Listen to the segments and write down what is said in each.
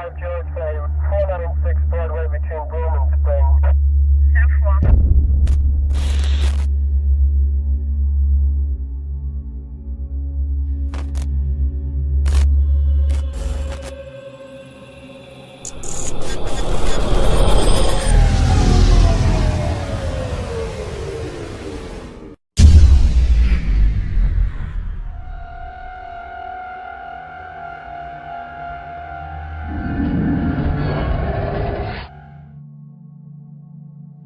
George, 496 Broadway between Broome and Spring. 10-4.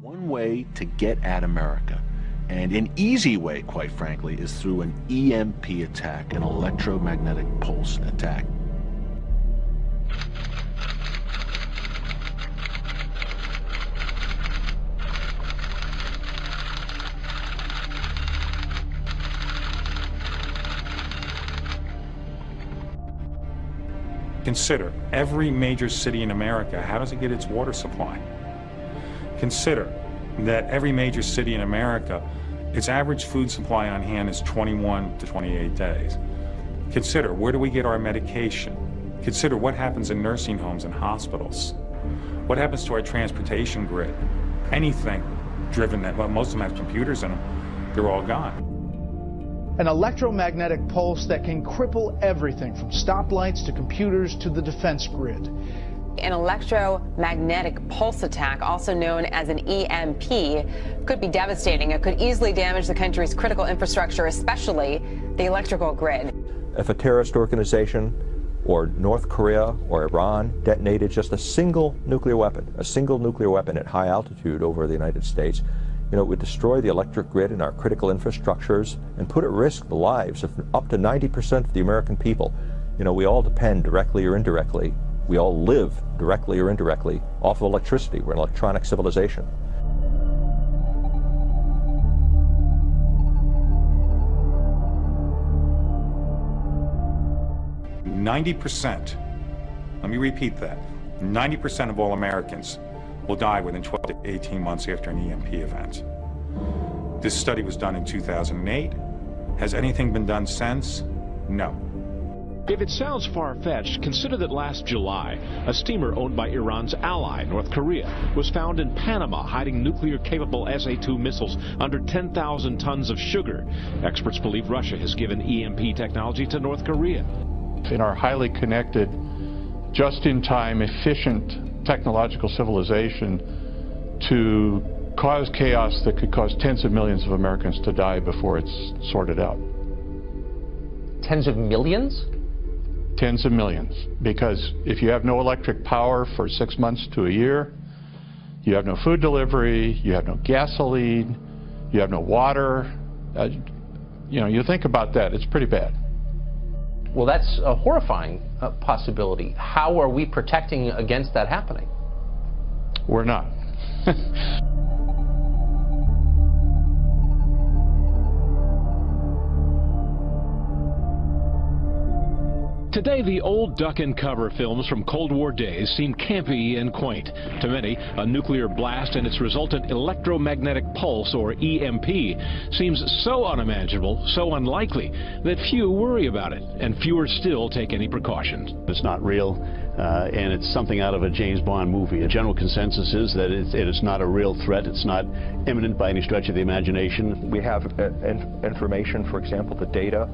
One way to get at America, and an easy way, quite frankly, is through an EMP attack, an electromagnetic pulse attack. Consider every major city in America, how does it get its water supply? Consider that every major city in America, its average food supply on hand is 21 to 28 days. Consider, where do we get our medication? Consider what happens in nursing homes and hospitals. What happens to our transportation grid? Anything driven that, well, most of them have computers in them, they're all gone. An electromagnetic pulse that can cripple everything from stoplights to computers to the defense grid. An electromagnetic pulse attack, also known as an EMP, could be devastating. It could easily damage the country's critical infrastructure, especially the electrical grid. If a terrorist organization or North Korea or Iran detonated just a single nuclear weapon at high altitude over the United States, it would destroy the electric grid and our critical infrastructures and put at risk the lives of up to 90% of the American people. We all depend directly or indirectly. We all live directly or indirectly off of electricity. We're an electronic civilization. Let me repeat that, 90% of all Americans will die within 12 to 18 months after an EMP event. This study was done in 2008. Has anything been done since? No. If it sounds far-fetched, consider that last July, a steamer owned by Iran's ally, North Korea, was found in Panama hiding nuclear-capable SA-2 missiles under 10,000 tons of sugar. Experts believe Russia has given EMP technology to North Korea. In our highly connected, just-in-time, efficient technological civilization, to cause chaos that could cause tens of millions of Americans to die before it's sorted out. Tens of millions? Tens of millions, because if you have no electric power for 6 months to a year, you have no food delivery, you have no gasoline, you have no water. You think about that, it's pretty bad. Well, that's a horrifying possibility. How are we protecting against that happening? We're not. Today, the old duck and cover films from Cold War days seem campy and quaint. To many, a nuclear blast and its resultant electromagnetic pulse, or EMP, seems so unimaginable, so unlikely, that few worry about it, and fewer still take any precautions. It's not real, and it's something out of a James Bond movie. A general consensus is that it is not a real threat. It's not imminent by any stretch of the imagination. We have information, for example, the data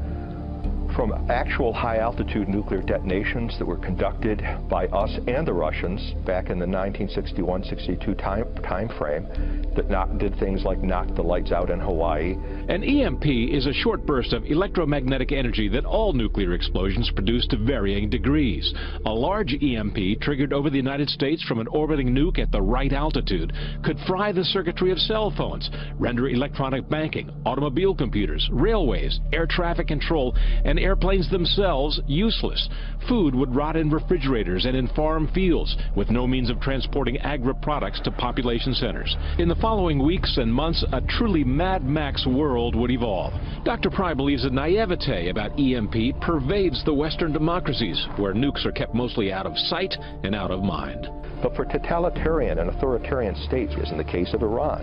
from actual high-altitude nuclear detonations that were conducted by us and the Russians back in the 1961-62 time frame that did things like knock the lights out in Hawaii. An EMP is a short burst of electromagnetic energy that all nuclear explosions produce to varying degrees. A large EMP triggered over the United States from an orbiting nuke at the right altitude could fry the circuitry of cell phones, render electronic banking, automobile computers, railways, air traffic control, and airplanes themselves useless. Food would rot in refrigerators and in farm fields, with no means of transporting agri-products to population centers. In the following weeks and months, a truly Mad Max world would evolve. Dr. Pry believes a naivete about EMP pervades the Western democracies, where nukes are kept mostly out of sight and out of mind. But for totalitarian and authoritarian states, as in the case of Iran,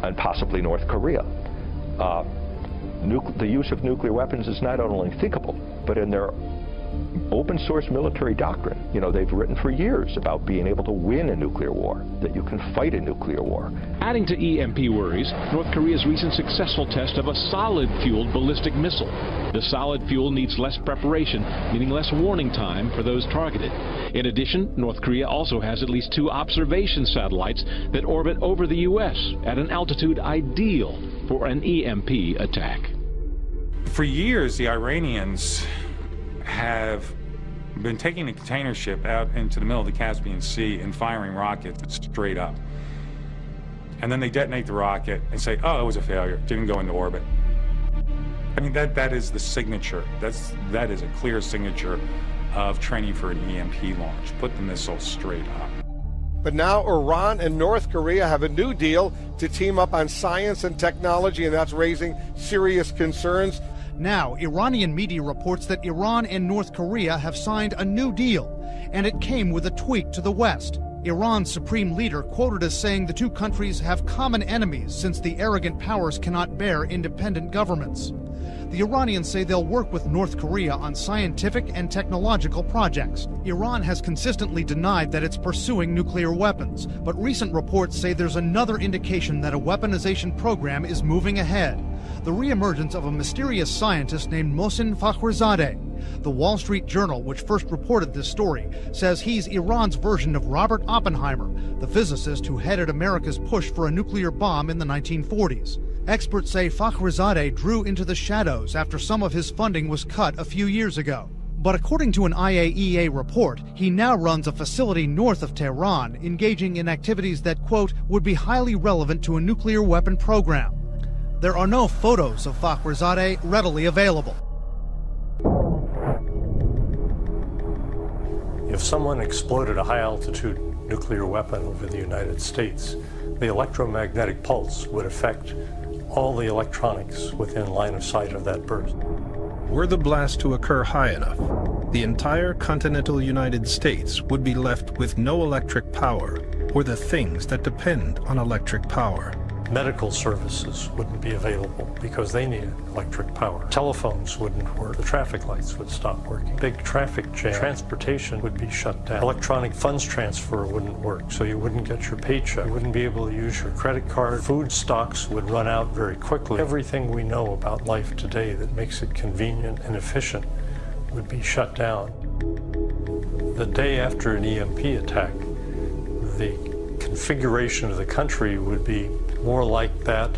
and possibly North Korea, the use of nuclear weapons is not only unthinkable, but in their open source military doctrine. You know, they've written for years about being able to win a nuclear war, that you can fight a nuclear war. Adding to EMP worries, North Korea's recent successful test of a solid-fueled ballistic missile. The solid fuel needs less preparation, meaning less warning time for those targeted. In addition, North Korea also has at least 2 observation satellites that orbit over the U.S. at an altitude ideal for an EMP attack. For years, the Iranians have been taking a container ship out into the middle of the Caspian Sea and firing rockets straight up. And then they detonate the rocket and say, oh, it was a failure, didn't go into orbit. I mean, that is the signature. That is a clear signature of training for an EMP launch. Put the missile straight up. But now Iran and North Korea have a new deal to team up on science and technology, and that's raising serious concerns. Now, Iranian media reports that Iran and North Korea have signed a new deal, and it came with a tweak to the West. Iran's supreme leader quoted as saying the two countries have common enemies since the arrogant powers cannot bear independent governments. The Iranians say they'll work with North Korea on scientific and technological projects. Iran has consistently denied that it's pursuing nuclear weapons, but recent reports say there's another indication that a weaponization program is moving ahead. The reemergence of a mysterious scientist named Mohsen Fakhrizadeh. The Wall Street Journal, which first reported this story, says he's Iran's version of Robert Oppenheimer, the physicist who headed America's push for a nuclear bomb in the 1940s. Experts say Fakhrizadeh drew into the shadows after some of his funding was cut a few years ago. But according to an IAEA report, he now runs a facility north of Tehran, engaging in activities that, quote, would be highly relevant to a nuclear weapon program. There are no photos of Fakhrizadeh readily available. If someone exploded a high-altitude nuclear weapon over the United States, the electromagnetic pulse would affect all the electronics within line of sight of that burst. Were the blast to occur high enough, the entire continental United States would be left with no electric power or the things that depend on electric power. Medical services wouldn't be available because they needed electric power. Telephones wouldn't work. The traffic lights would stop working. Big traffic jam. Transportation would be shut down. Electronic funds transfer wouldn't work, so you wouldn't get your paycheck. You wouldn't be able to use your credit card. Food stocks would run out very quickly. Everything we know about life today that makes it convenient and efficient would be shut down. The day after an EMP attack, the configuration of the country would be more like that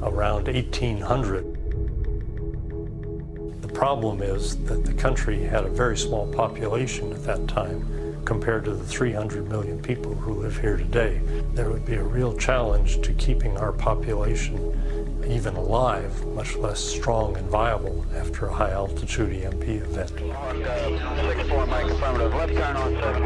around 1800. The problem is that the country had a very small population at that time compared to the 300 million people who live here today. There would be a real challenge to keeping our population even alive, much less strong and viable after a high-altitude EMP event. 6-4, Mike, affirmative. Left turn on 7,